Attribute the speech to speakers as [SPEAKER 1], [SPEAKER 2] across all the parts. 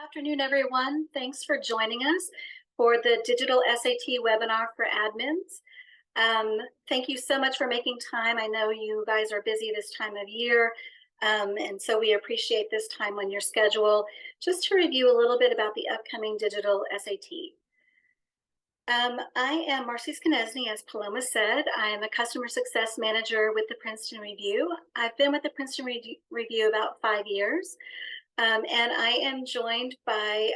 [SPEAKER 1] Afternoon, everyone. Thanks for joining us for the Digital SAT webinar for admins. Thank you so much for making time. I know you guys are busy this time of year, and so we appreciate this time on your schedule. Just to review a little bit about the upcoming Digital SAT. I am Marcy Skanesny, as Paloma said. I am a Customer Success Manager with the Princeton Review. I've been with the Princeton Review about 5 years. And I am joined by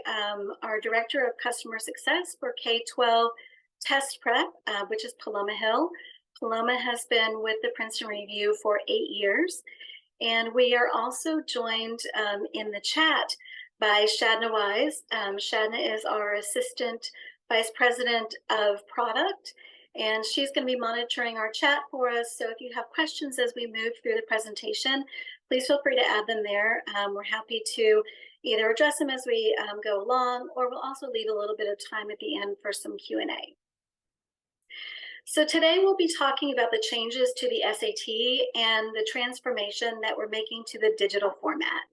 [SPEAKER 1] our Director of Customer Success for K-12 Test Prep, which is Paloma Hill. Paloma has been with the Princeton Review for 8 years. And we are also joined in the chat by Shadna Wise. Shadna is our Assistant Vice President of Product, and she's going to be monitoring our chat for us. So if you have questions as we move through the presentation, please feel free to add them there. We're happy to either address them as we go along, or we'll also leave a little bit of time at the end for some Q&A. So today we'll be talking about the changes to the SAT and the transformation that we're making to the digital format.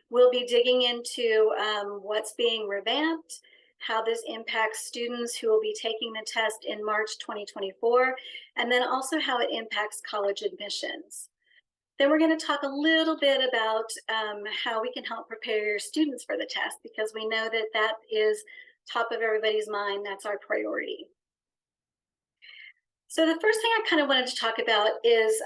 [SPEAKER 1] We'll be digging into what's being revamped, how this impacts students who will be taking the test in March 2024, and then also how it impacts college admissions. Then we're going to talk a little bit about how we can help prepare your students for the test, because we know that that is top of everybody's mind. That's our priority. So the first thing I kind of wanted to talk about is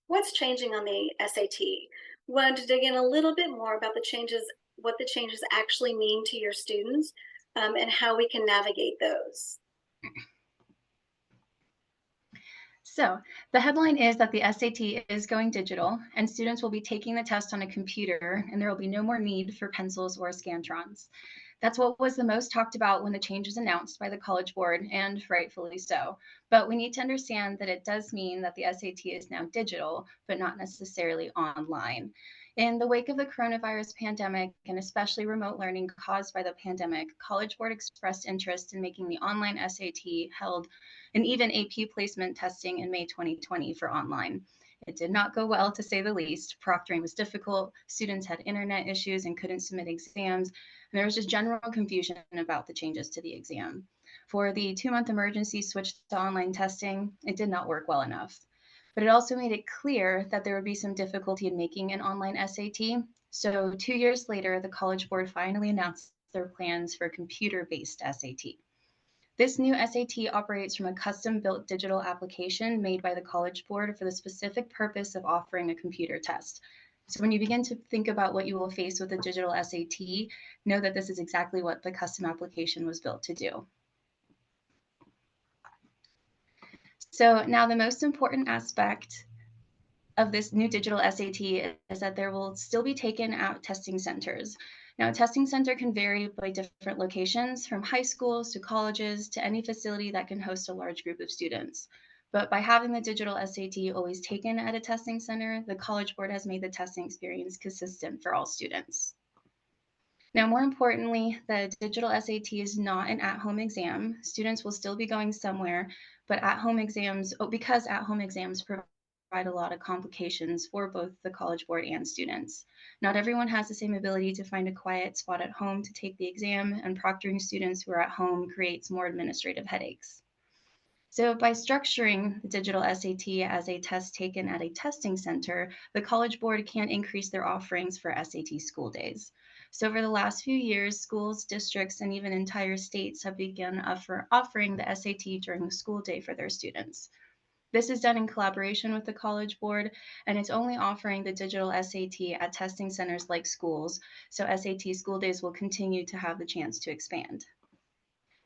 [SPEAKER 1] what's changing on the SAT. We wanted to dig in a little bit more about the changes, what the changes actually mean to your students, and how we can navigate those.
[SPEAKER 2] So the headline is that the SAT is going digital and students will be taking the test on a computer, and there will be no more need for pencils or Scantrons. That's what was the most talked about when the change was announced by the College Board, and rightfully so. But we need to understand that it does mean that the SAT is now digital, but not necessarily online. In the wake of the coronavirus pandemic, and especially remote learning caused by the pandemic, College Board expressed interest in making the online SAT held and even AP placement testing in May 2020 for online. It did not go well, to say the least. Proctoring was difficult, students had internet issues and couldn't submit exams, and there was just general confusion about the changes to the exam. For the 2-month emergency switch to online testing, it did not work well enough. But it also made it clear that there would be some difficulty in making an online SAT. So 2 years later, the College Board finally announced their plans for a computer-based SAT. This new SAT operates from a custom-built digital application made by the College Board for the specific purpose of offering a computer test. So when you begin to think about what you will face with a digital SAT, know that this is exactly what the custom application was built to do. So now the most important aspect of this new digital SAT is that there will still be taken at testing centers. Now, a testing center can vary by different locations, from high schools to colleges to any facility that can host a large group of students. But by having the digital SAT always taken at a testing center, the College Board has made the testing experience consistent for all students. Now, more importantly, the digital SAT is not an at-home exam. Students will still be going somewhere, but at-home exams, because at-home exams provide a lot of complications for both the College Board and students. Not everyone has the same ability to find a quiet spot at home to take the exam, and proctoring students who are at home creates more administrative headaches. So by structuring the digital SAT as a test taken at a testing center, the College Board can increase their offerings for SAT school days. So over the last few years, schools, districts, and even entire states have begun offering the SAT during the school day for their students. This is done in collaboration with the College Board, and it's only offering the digital SAT at testing centers like schools, so SAT school days will continue to have the chance to expand.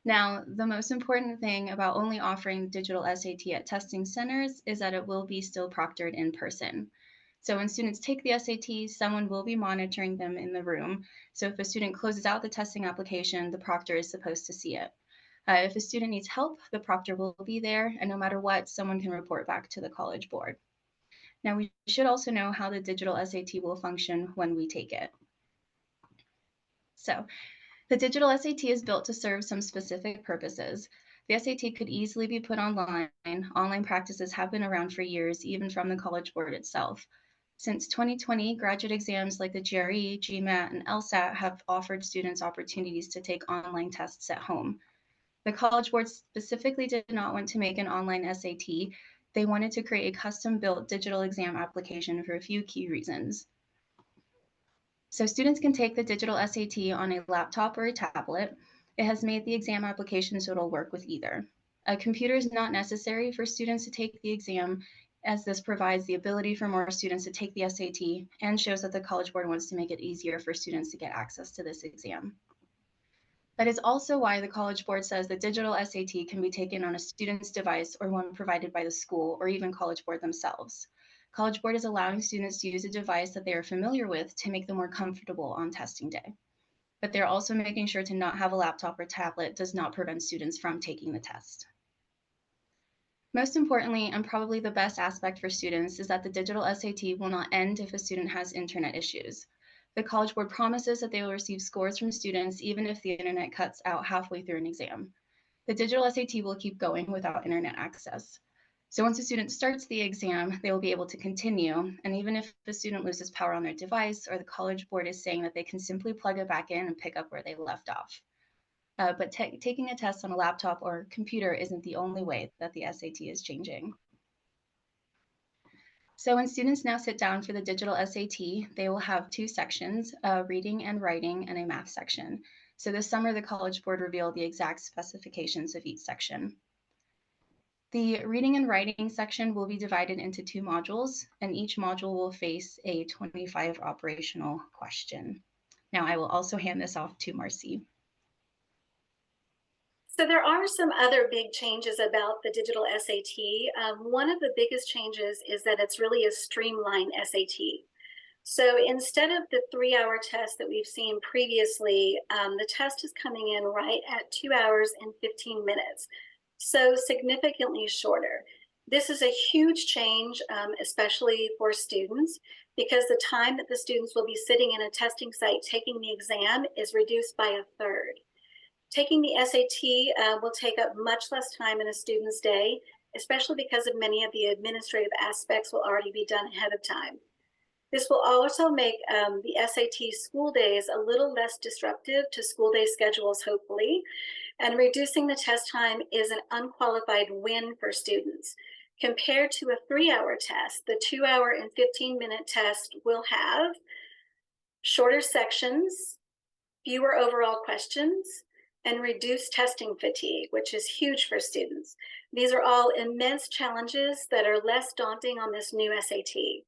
[SPEAKER 2] Now, the most important thing about only offering digital SAT at testing centers is that it will be still proctored in person. So when students take the SAT, someone will be monitoring them in the room. So if a student closes out the testing application, the proctor is supposed to see it. If a student needs help, the proctor will be there, and no matter what, someone can report back to the College Board. Now, we should also know how the digital SAT will function when we take it. So, the digital SAT is built to serve some specific purposes. The SAT could easily be put online. Online practices have been around for years, even from the College Board itself. Since 2020, graduate exams like the GRE, GMAT, and LSAT have offered students opportunities to take online tests at home. The College Board specifically did not want to make an online SAT. They wanted to create a custom-built digital exam application for a few key reasons. So students can take the digital SAT on a laptop or a tablet. It has made the exam application so it'll work with either. A computer is not necessary for students to take the exam, as this provides the ability for more students to take the SAT and shows that the College Board wants to make it easier for students to get access to this exam. That is also why the College Board says the digital SAT can be taken on a student's device or one provided by the school or even College Board themselves. College Board is allowing students to use a device that they are familiar with to make them more comfortable on testing day. But they're also making sure to not have a laptop or tablet does not prevent students from taking the test. Most importantly, and probably the best aspect for students, is that the digital SAT will not end if a student has internet issues. The College Board promises that they will receive scores from students even if the internet cuts out halfway through an exam. The digital SAT will keep going without internet access. So once a student starts the exam, they will be able to continue, and even if the student loses power on their device or the College Board is saying that they can simply plug it back in and pick up where they left off. But taking a test on a laptop or computer isn't the only way that the SAT is changing. So when students now sit down for the digital SAT, they will have two sections, a reading and writing and a math section. So this summer, the College Board revealed the exact specifications of each section. The reading and writing section will be divided into two modules, and each module will face a 25 operational question. Now I will also hand this off to Marcy.
[SPEAKER 1] So there are some other big changes about the digital SAT. One of the biggest changes is that it's really a streamlined SAT. So instead of the 3-hour test that we've seen previously, the test is coming in right at 2 hours and 15 minutes. So significantly shorter. This is a huge change, especially for students, because the time that the students will be sitting in a testing site taking the exam is reduced by a third. Taking the SAT will take up much less time in a student's day, especially because of many of the administrative aspects will already be done ahead of time. This will also make the SAT school days a little less disruptive to school day schedules, hopefully, and reducing the test time is an unqualified win for students. Compared to a 3-hour test, the 2-hour and 15-minute test will have shorter sections, fewer overall questions, and reduce testing fatigue, which is huge for students. These are all immense challenges that are less daunting on this new SAT.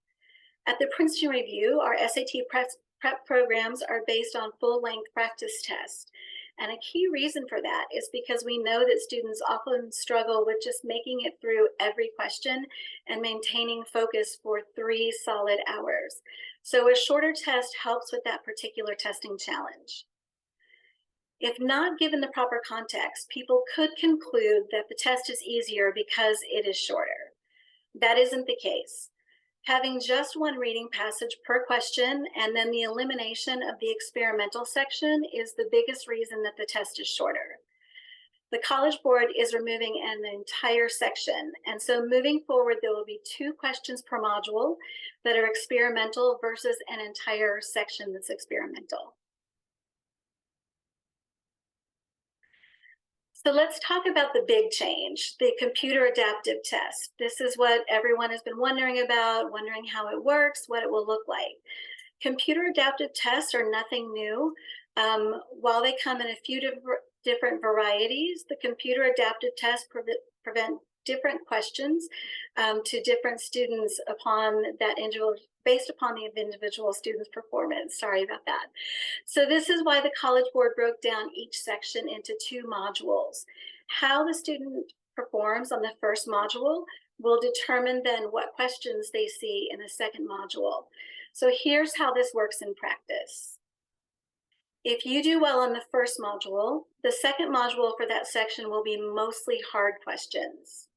[SPEAKER 1] At the Princeton Review, our SAT prep programs are based on full-length practice tests. And a key reason for that is because we know that students often struggle with just making it through every question and maintaining focus for 3 solid hours. So a shorter test helps with that particular testing challenge. If not given the proper context, people could conclude that the test is easier because it is shorter. That isn't the case. Having just one reading passage per question and then the elimination of the experimental section is the biggest reason that the test is shorter. The College Board is removing an entire section, and so moving forward, there will be 2 questions per module that are experimental versus an entire section that's experimental. So let's talk about the big change, the computer adaptive test. This is what everyone has been wondering about, wondering how it works, what it will look like. Computer adaptive tests are nothing new. While they come in a few different varieties, the computer adaptive tests prevent different questions to different students upon that individual, based upon the individual student's performance. Sorry about that. So this is why the College Board broke down each section into 2 modules. How the student performs on the first module will determine then what questions they see in the second module. So here's how this works in practice. If you do well on the first module, the second module for that section will be mostly hard questions.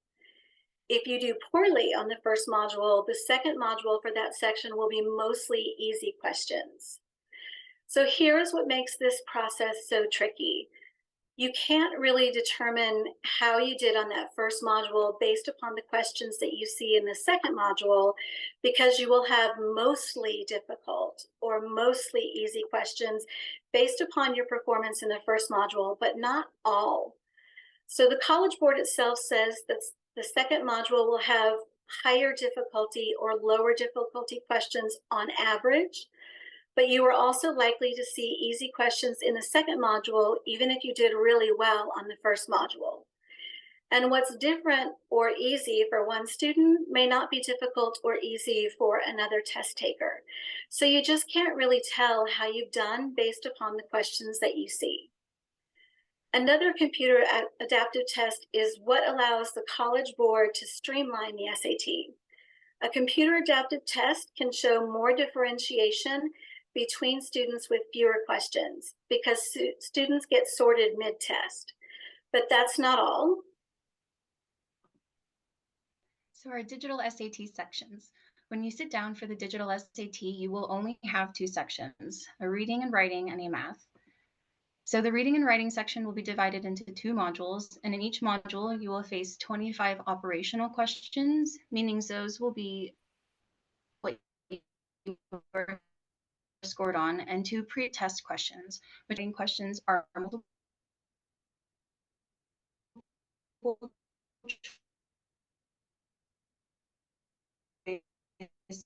[SPEAKER 1] If you do poorly on the first module, the second module for that section will be mostly easy questions. So here's what makes this process so tricky. You can't really determine how you did on that first module based upon the questions that you see in the second module, because you will have mostly difficult or mostly easy questions based upon your performance in the first module, but not all. So the College Board itself says that the second module will have higher difficulty or lower difficulty questions on average, but you are also likely to see easy questions in the second module, even if you did really well on the first module. And what's different or easy for one student may not be difficult or easy for another test taker. So you just can't really tell how you've done based upon the questions that you see. Another computer adaptive test is what allows the College Board to streamline the SAT. A computer adaptive test can show more differentiation between students with fewer questions because students get sorted mid-test. But that's not all.
[SPEAKER 2] So our digital SAT sections. When you sit down for the digital SAT, you will only have 2 sections, a reading and writing and a math. So the reading and writing section will be divided into 2 modules, and in each module, you will face 25 operational questions, meaning those will be what you were scored on, and 2 pre-test questions, which questions are multiple choice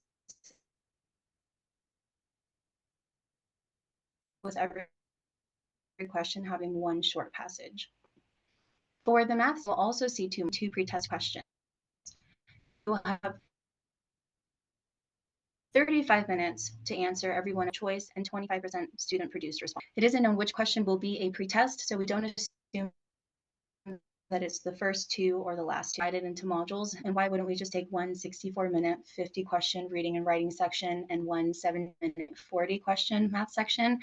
[SPEAKER 2] with every question having 1 short passage. For the math, we'll also see 2 pre-test questions. We'll have 35 minutes to answer every one of choice and 25% student-produced response. It isn't known which question will be a pre-test, so we don't assume that it's the first 2 or the last 2 divided into modules. And why wouldn't we just take one 64-minute 50-question reading and writing section and one 7-minute 40-question math section?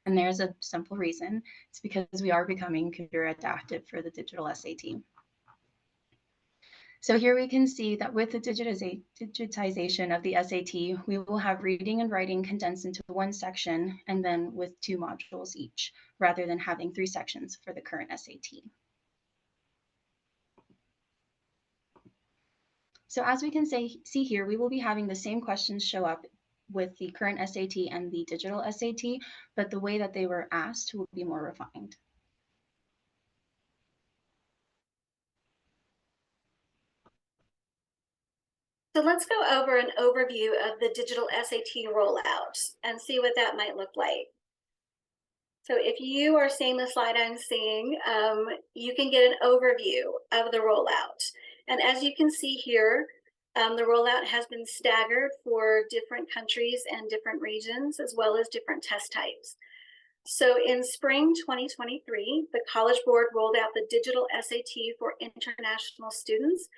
[SPEAKER 2] And there's a simple reason. It's because we are becoming computer adaptive for the digital SAT. So here we can see that with the digitization of the SAT, we will have reading and writing condensed into 1 section and then with 2 modules each, rather than having 3 sections for the current SAT. So as we can see here, we will be having the same questions show up with the current SAT and the digital SAT, but the way that they were asked will be more refined.
[SPEAKER 1] So let's go over an overview of the digital SAT rollout and see what that might look like. So if you are seeing the slide I'm seeing, you can get an overview of the rollout. And as you can see here, the rollout has been staggered for different countries and different regions, as well as different test types. So in spring 2023, the College Board rolled out the digital SAT for international students,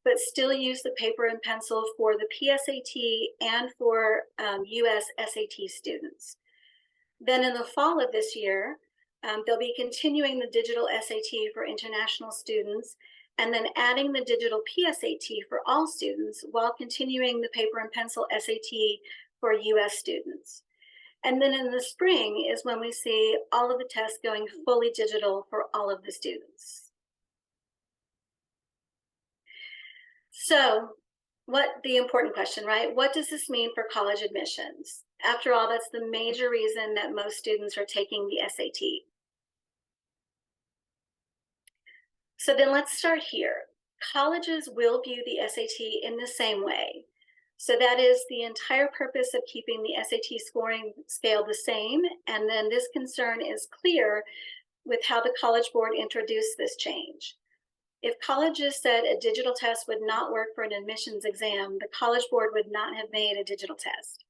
[SPEAKER 1] but still use the paper and pencil for the PSAT and for US SAT students. Then in the fall of this year, they'll be continuing the digital SAT for international students and then adding the digital PSAT for all students while continuing the paper and pencil SAT for US students. And then in the spring is when we see all of the tests going fully digital for all of the students. So the important question, right? What does this mean for college admissions? After all, that's the major reason that most students are taking the SAT. So then let's start here. Colleges will view the SAT in the same way. So that is the entire purpose of keeping the SAT scoring scale the same. And then this concern is clear with how the College Board introduced this change. If colleges said a digital test would not work for an admissions exam, the College Board would not have made a digital test.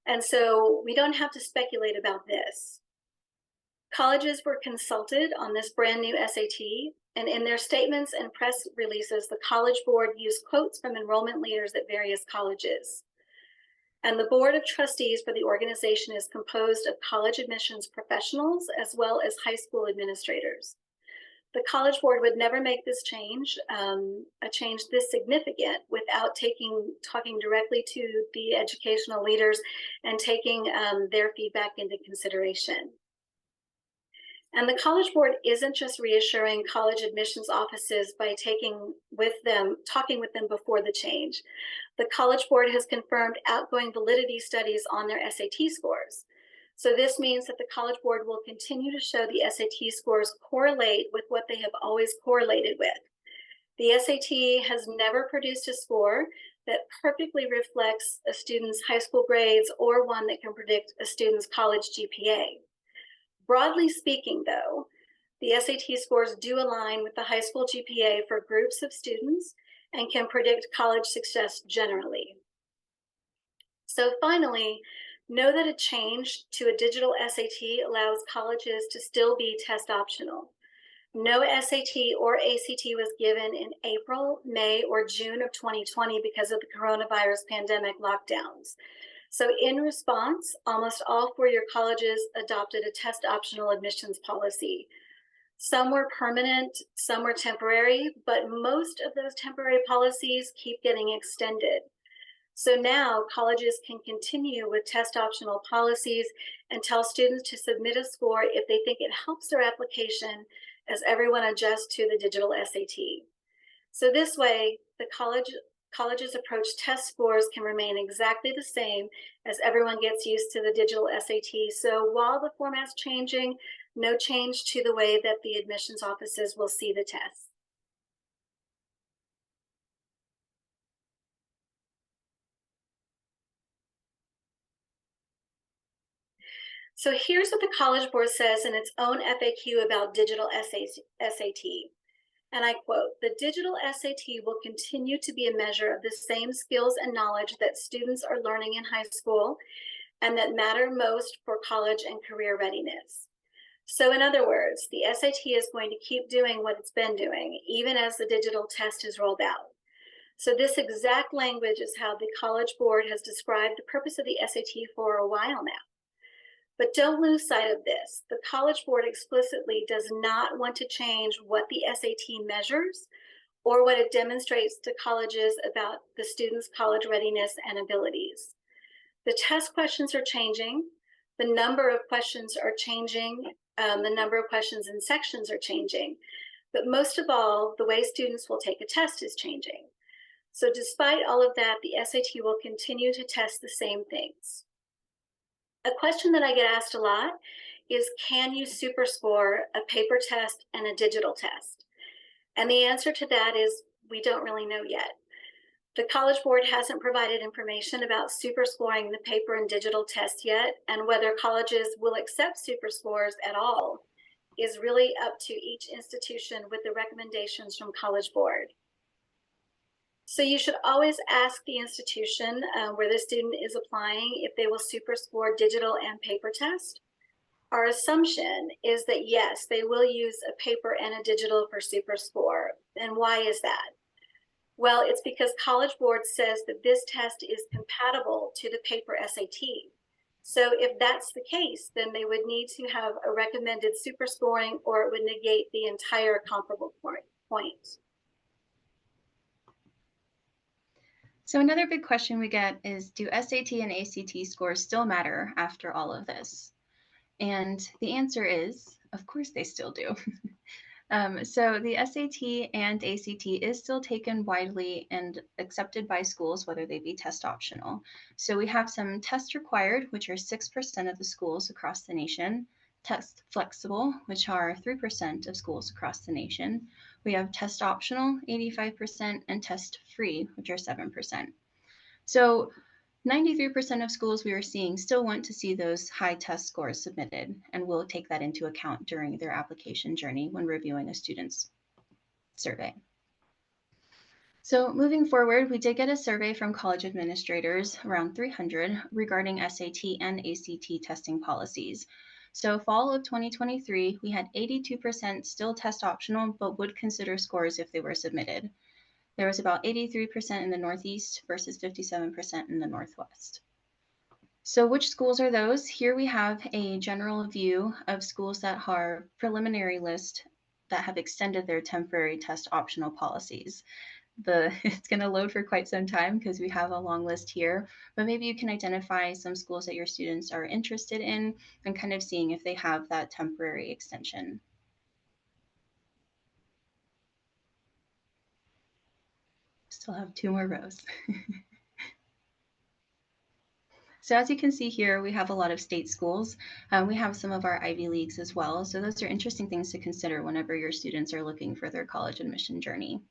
[SPEAKER 1] And so we don't have to speculate about this. Colleges were consulted on this brand new SAT, and in their statements and press releases, the College Board used quotes from enrollment leaders at various colleges. And the Board of Trustees for the organization is composed of college admissions professionals as well as high school administrators. The College Board would never make this change, a change this significant, without talking directly to the educational leaders and taking their feedback into consideration. And the College Board isn't just reassuring college admissions offices by talking with them before the change. The College Board has confirmed outgoing validity studies on their SAT scores. So this means that the College Board will continue to show the SAT scores correlate with what they have always correlated with. The SAT has never produced a score that perfectly reflects a student's high school grades or one that can predict a student's college GPA. Broadly speaking, though, the SAT scores do align with the high school GPA for groups of students and can predict college success generally. So finally, know that a change to a digital SAT allows colleges to still be test optional. No SAT or ACT was given in April, May, or June of 2020 because of the coronavirus pandemic lockdowns. So in response, almost all four-year colleges adopted a test optional admissions policy. Some were permanent, some were temporary, but most of those temporary policies keep getting extended. So now colleges can continue with test optional policies and tell students to submit a score if they think it helps their application as everyone adjusts to the digital SAT. So this way, the college's approach test scores can remain exactly the same as everyone gets used to the digital SAT. So while the format's changing, no change to the way that the admissions offices will see the tests. So here's what the College Board says in its own FAQ about digital SAT. And I quote, "The digital SAT will continue to be a measure of the same skills and knowledge that students are learning in high school and that matter most for college and career readiness." So in other words, the SAT is going to keep doing what it's been doing, even as the digital test is rolled out. So this exact language is how the College Board has described the purpose of the SAT for a while now. But don't lose sight of this. The College Board explicitly does not want to change what the SAT measures or what it demonstrates to colleges about the students' college readiness and abilities. The test questions are changing. The number of questions are changing. The number of questions in sections are changing. But most of all, the way students will take a test is changing. So despite all of that, the SAT will continue to test the same things. A question that I get asked a lot is, can you superscore a paper test and a digital test? And the answer to that is, we don't really know yet. The College Board hasn't provided information about superscoring the paper and digital test yet, and whether colleges will accept superscores at all is really up to each institution with the recommendations from College Board. So you should always ask the institution where the student is applying if they will superscore digital and paper test. Our assumption is that yes, they will use a paper and a digital for superscore. And why is that? Well, it's because College Board says that this test is compatible to the paper SAT. So if that's the case, then they would need to have a recommended superscoring, or it would negate the entire comparable point.
[SPEAKER 2] So another big question we get is, do SAT and ACT scores still matter after all of this? And the answer is, of course they still do. So the SAT and ACT is still taken widely and accepted by schools, whether they be test optional. So we have some test required, which are 6% of the schools across the nation, test flexible, which are 3% of schools across the nation. We have test optional, 85%, and test free, which are 7%. So 93% of schools we are seeing still want to see those high test scores submitted, and will take that into account during their application journey when reviewing a student's survey. So moving forward, we did get a survey from college administrators, around 300, regarding SAT and ACT testing policies. So fall of 2023, we had 82% still test optional, but would consider scores if they were submitted. There was about 83% in the Northeast versus 57% in the Northwest. So which schools are those? Here we have a general view of schools that are preliminary list that have extended their temporary test optional policies. it's going to load for quite some time because we have a long list here, but maybe you can identify some schools that your students are interested in and kind of seeing if they have that temporary extension. Still have 2 more rows. So as you can see here, we have a lot of state schools. We have some of our Ivy Leagues as well. So those are interesting things to consider whenever your students are looking for their college admission journey.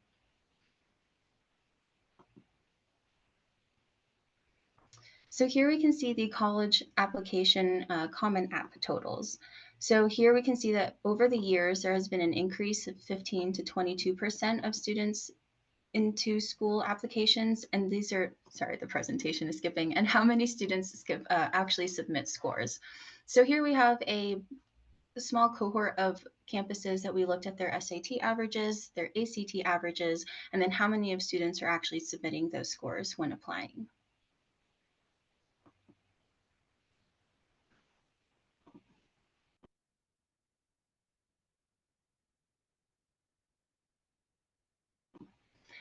[SPEAKER 2] So here we can see the college application Common App totals. So here we can see that over the years, there has been an increase of 15 to 22% of students into school applications. And these are, sorry, the presentation is skipping, and how many students actually submit scores. So here we have a small cohort of campuses that we looked at their SAT averages, their ACT averages, and then how many of students are actually submitting those scores when applying.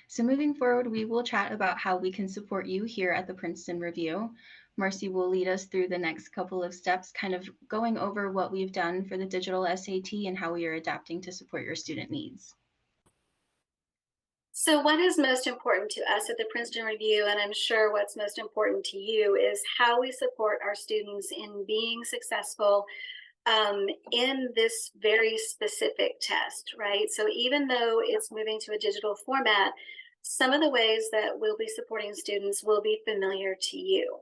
[SPEAKER 2] So moving forward, we will chat about how we can support you here at the Princeton Review. Marcy will lead us through the next couple of steps, kind of going over what we've done for the digital SAT and how we are adapting to support your student needs.
[SPEAKER 1] So what is most important to us at the Princeton Review, and I'm sure what's most important to you, is how we support our students in being successful in this very specific test, right? So even though it's moving to a digital format, some of the ways that we'll be supporting students will be familiar to you.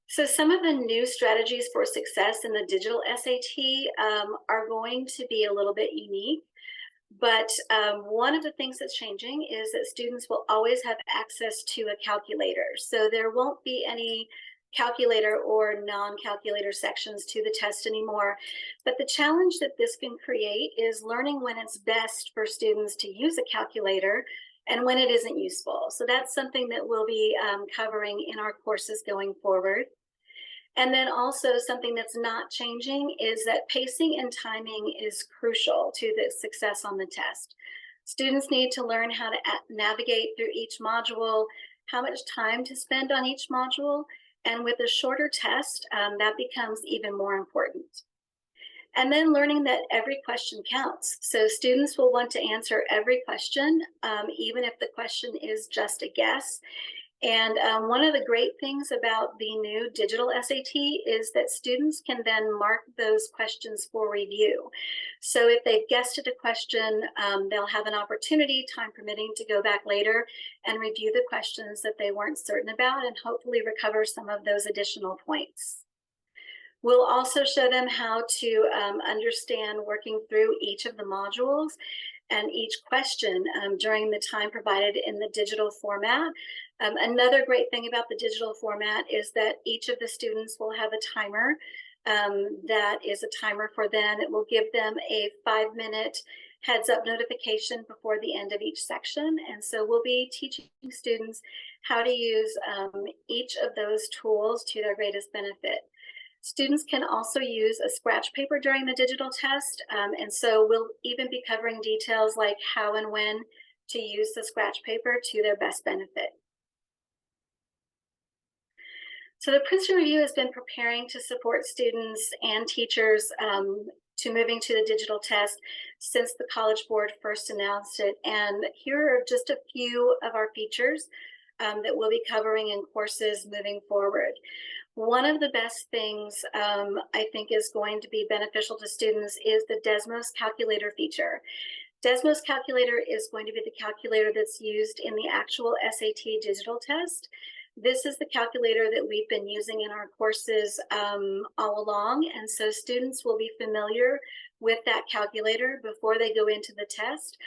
[SPEAKER 1] So some of the new strategies for success in the digital SAT are going to be a little bit unique. But one of the things that's changing is that students will always have access to a calculator. So there won't be any calculator or non-calculator sections to the test anymore. But the challenge that this can create is learning when it's best for students to use a calculator and when it isn't useful. So that's something that we'll be covering in our courses going forward. And then also something that's not changing is that pacing and timing is crucial to the success on the test. Students need to learn how to navigate through each module, how much time to spend on each module, and with a shorter test, that becomes even more important. And then learning that every question counts. So students will want to answer every question, even if the question is just a guess. And one of the great things about the new digital SAT is that students can then mark those questions for review. So if they've guessed at a question, they'll have an opportunity, time permitting, to go back later and review the questions that they weren't certain about and hopefully recover some of those additional points. We'll also show them how to understand working through each of the modules and each question during the time provided in the digital format. Another great thing about the digital format is that each of the students will have a timer that is a timer for them. It will give them a 5-minute heads up notification before the end of each section. And so we'll be teaching students how to use each of those tools to their greatest benefit. Students can also use a scratch paper during the digital test. And so we'll even be covering details like how and when to use the scratch paper to their best benefit. So the Princeton Review has been preparing to support students and teachers to moving to the digital test since the College Board first announced it. And here are just a few of our features that we'll be covering in courses moving forward. One of the best things I think is going to be beneficial to students is the Desmos calculator feature. Desmos calculator is going to be the calculator that's used in the actual SAT digital test. This is the calculator that we've been using in our courses all along, and so students will be familiar with that calculator before they go into the test.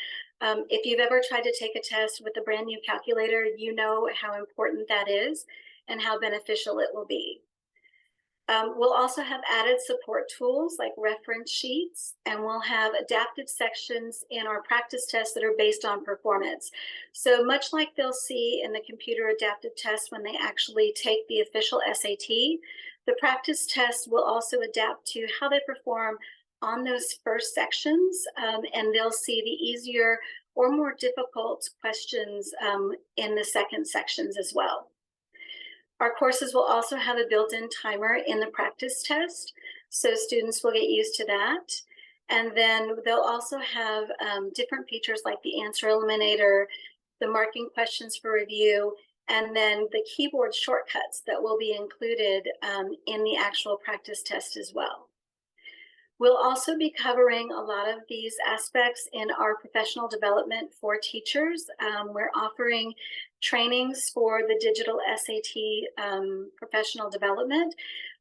[SPEAKER 1] If you've ever tried to take a test with a brand new calculator, you know how important that is and how beneficial it will be. We'll also have added support tools like reference sheets, and we'll have adaptive sections in our practice tests that are based on performance. So much like they'll see in the computer adaptive test when they actually take the official SAT, the practice test will also adapt to how they perform on those first sections, and they'll see the easier or more difficult questions in the second sections as well. Our courses will also have a built-in timer in the practice test, so students will get used to that. And then they'll also have different features like the answer eliminator, the marking questions for review, and then the keyboard shortcuts that will be included in the actual practice test as well. We'll also be covering a lot of these aspects in our professional development for teachers. We're offering trainings for the digital SAT professional development,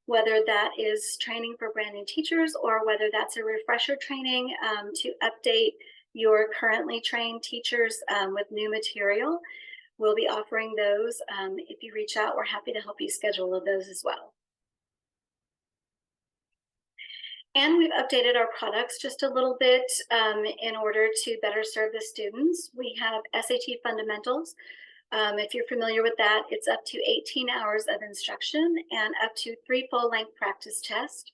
[SPEAKER 1] whether that is training for brand new teachers or whether that's a refresher training to update your currently trained teachers with new material. We'll be offering those. If you reach out, we're happy to help you schedule those as well. And we've updated our products just a little bit in order to better serve the students. We have SAT Fundamentals. If you're familiar with that, it's up to 18 hours of instruction and up to 3 full-length practice tests.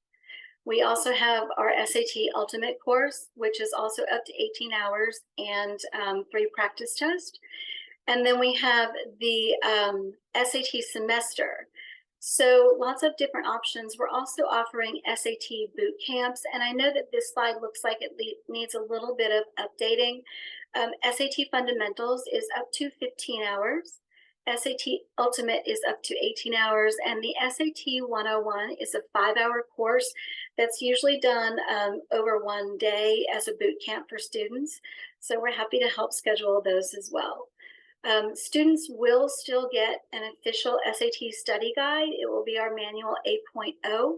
[SPEAKER 1] We also have our SAT Ultimate course, which is also up to 18 hours and 3 practice tests. And then we have the SAT Semester. So lots of different options. We're also offering SAT boot camps, and I know that this slide looks like it needs a little bit of updating. SAT Fundamentals is up to 15 hours. SAT Ultimate is up to 18 hours, and the SAT 101 is a 5-hour course that's usually done over one day as a boot camp for students. So we're happy to help schedule those as well. Students will still get an official SAT study guide. It will be our manual 8.0.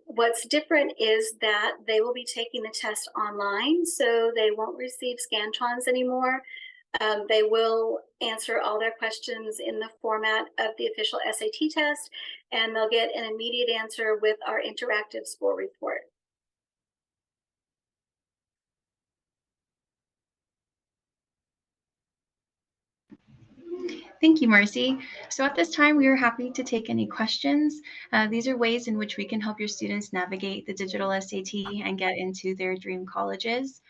[SPEAKER 1] What's different is that they will be taking the test online, so they won't receive Scantrons anymore. They will answer all their questions in the format of the official SAT test, and they'll get an immediate answer with our interactive score report.
[SPEAKER 2] Thank you, Marcy. So at this time, we are happy to take any questions. These are ways in which we can help your students navigate the digital SAT and get into their dream colleges.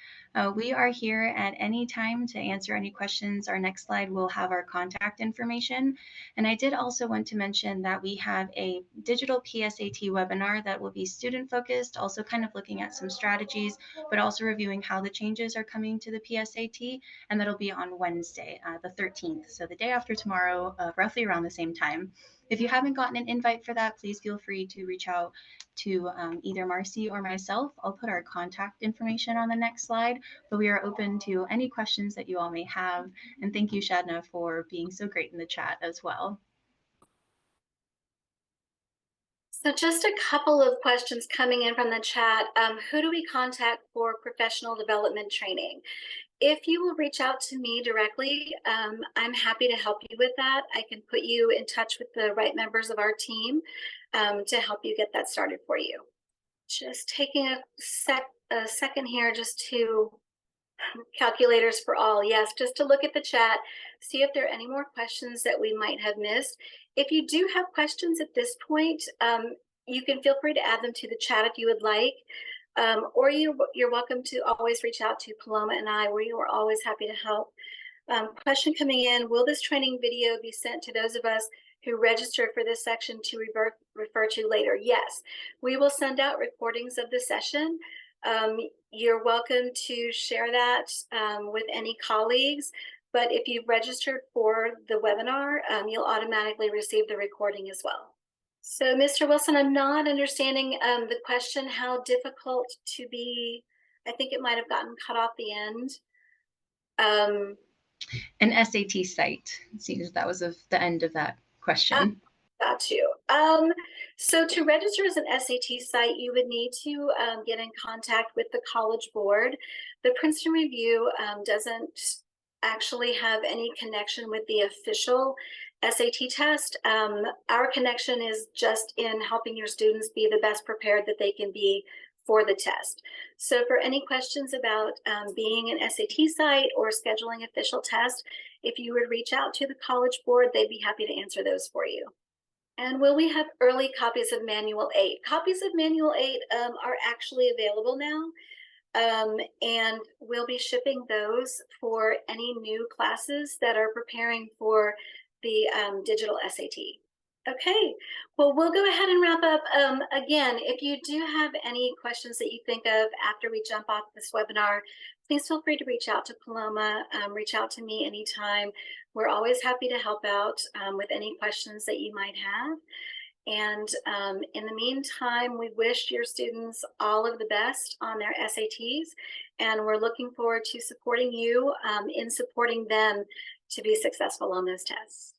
[SPEAKER 2] We are here at any time to answer any questions. Our next slide will have our contact information. And I did also want to mention that we have a digital PSAT webinar that will be student focused, also kind of looking at some strategies, but also reviewing how the changes are coming to the PSAT. And that'll be on Wednesday, the 13th. So the day after tomorrow, roughly around the same time. If you haven't gotten an invite for that, please feel free to reach out to either Marcy or myself. I'll put our contact information on the next slide, but we are open to any questions that you all may have. And thank you, Shadna, for being so great in the chat as well.
[SPEAKER 1] So just a couple of questions coming in from the chat. Who do we contact for professional development training? If you will reach out to me directly, I'm happy to help you with that. I can put you in touch with the right members of our team to help you get that started for you. Just taking a second here just to calculators for all. Yes, just to look at the chat, see if there are any more questions that we might have missed. If you do have questions at this point, you can feel free to add them to the chat if you would like. Or you're welcome to always reach out to Paloma and I. We are always happy to help. Question coming in, will this training video be sent to those of us who registered for this section to refer to later? Yes, we will send out recordings of the session. You're welcome to share that with any colleagues, but if you've registered for the webinar, you'll automatically receive the recording as well. So, Mr. Wilson, I'm not understanding the question, how difficult to be, I think it might have gotten cut off the end.
[SPEAKER 2] An SAT site. It seems that was the end of that question.
[SPEAKER 1] Got you. So to register as an SAT site, you would need to get in contact with the College Board. The Princeton Review doesn't actually have any connection with the official SAT test. Our connection is just in helping your students be the best prepared that they can be for the test. So for any questions about being an SAT site or scheduling official tests, if you would reach out to the College Board, they'd be happy to answer those for you. And will we have early copies of Manual 8? Copies of Manual 8 are actually available now. And we'll be shipping those for any new classes that are preparing for the digital SAT. Okay, well, we'll go ahead and wrap up. Again, if you do have any questions that you think of after we jump off this webinar, please feel free to reach out to Paloma, reach out to me anytime. We're always happy to help out with any questions that you might have. And in the meantime, we wish your students all of the best on their SATs, and we're looking forward to supporting you in supporting them to be successful on those tests.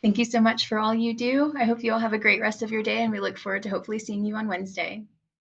[SPEAKER 2] Thank you so much for all you do. I hope you all have a great rest of your day, and we look forward to hopefully seeing you on Wednesday.